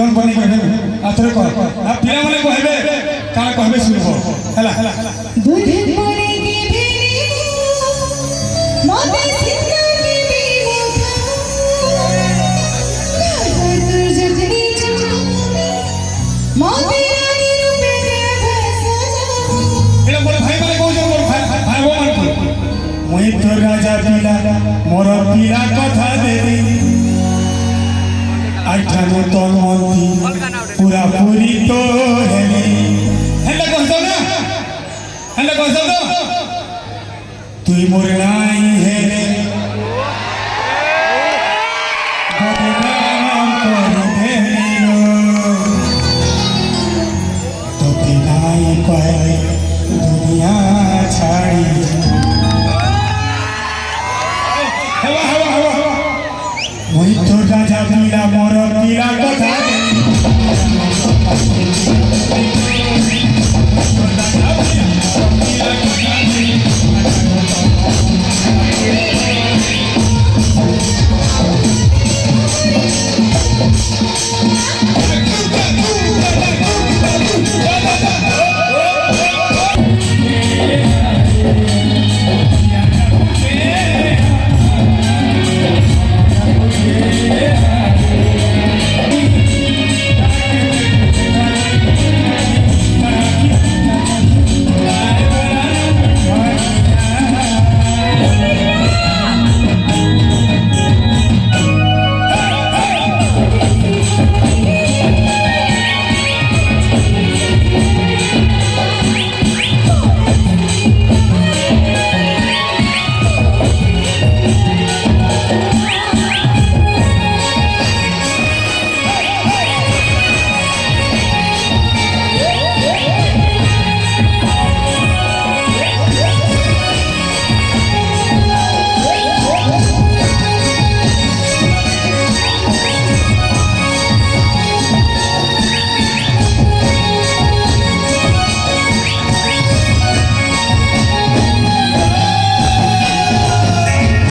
गुंजन बनी कहबे आथरे कह आ पिला माने कहबे काना कहबे सुनबो हला दूध पड़े के भेली मोते सिंगा के बीमो घर कर जगनी चुनी मोते रानी रूपे सजा एला मोर भाई माने कहू मोर भाई वो मान मुई तो राजा पिला मोर पिला कथा देबी आठानो तो मोती पूरा पूरी तो हेली हेला कहतो ना हेला कहतो तो तुई मोर नाई हेले बदनाम कर देलो तो पिलाई कहे दुनिया छाड़ी हवा हवा हवा मुई तो राजा पिला मोर पिला कथा पिला कथा